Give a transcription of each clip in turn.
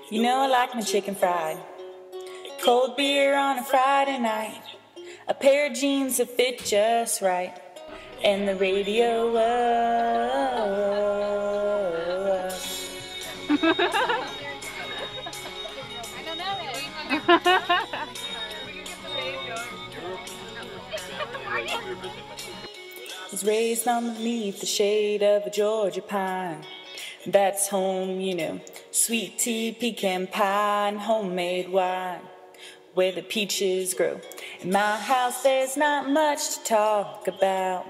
You know I like my chicken fried. Cold beer on a Friday night. A pair of jeans that fit just right. And the radio up. Was raised underneath the shade of a Georgia pine. That's home, you know, sweet tea, pecan pie, and homemade wine, where the peaches grow. In my house there's not much to talk about,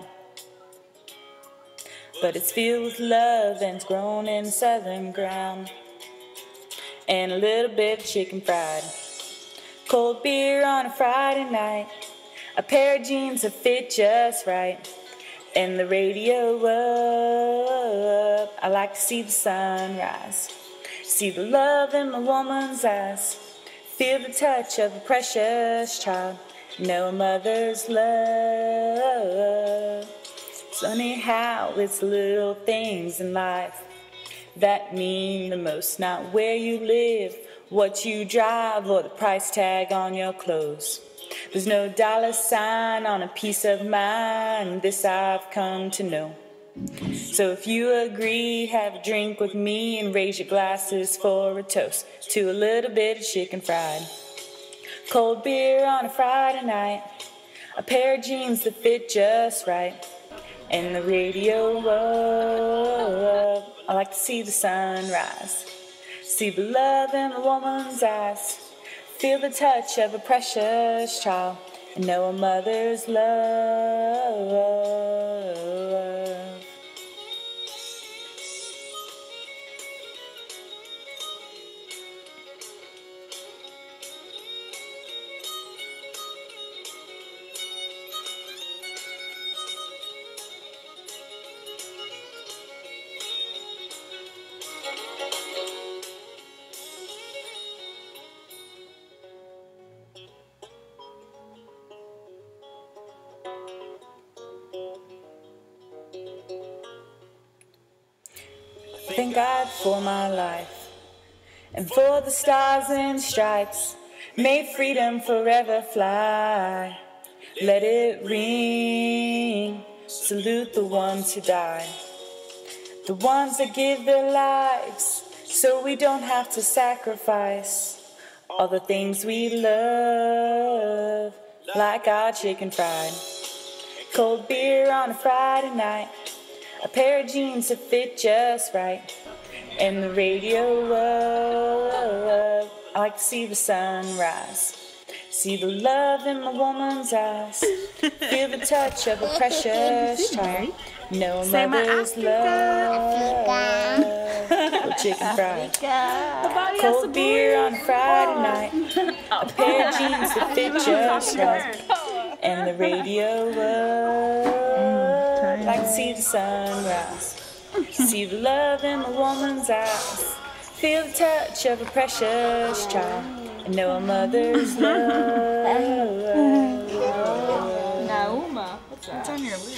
but it's filled with love and it's grown in southern ground. And a little bit of chicken fried. Cold beer on a Friday night. A pair of jeans that fit just right. And the radio up. I like to see the sunrise. See the love in my woman's eyes. Feel the touch of a precious child. Know a mother's love. It's funny how it's little things in life that mean the most. Not where you live, what you drive, or the price tag on your clothes. There's no dollar sign on a peace of mind. This I've come to know. So if you agree, have a drink with me and raise your glasses for a toast to a little bit of chicken fried. Cold beer on a Friday night. A pair of jeans that fit just right. And the radio up. I like to see the sunrise. See the love in a woman's eyes. Feel the touch of a precious child. And know a mother's love. Thank God for my life and for the stars and stripes. May freedom forever fly. Let it ring. Salute the ones who die, the ones that give their lives so we don't have to sacrifice all the things we love, like our chicken fried. Cold beer on a Friday night. A pair of jeans that fit just right. And the radio up. I like to see the sunrise. See the love in my woman's eyes. Feel the touch of a precious child. Know a mother's love. Chicken fried. Cold beer on a Friday night. A pair of jeans that fit just right. And the radio up. Like to see the sunrise. See the love in a woman's eyes. Feel the touch of a precious child. And know a mother's love. Nauma, what's that? What's on your lip?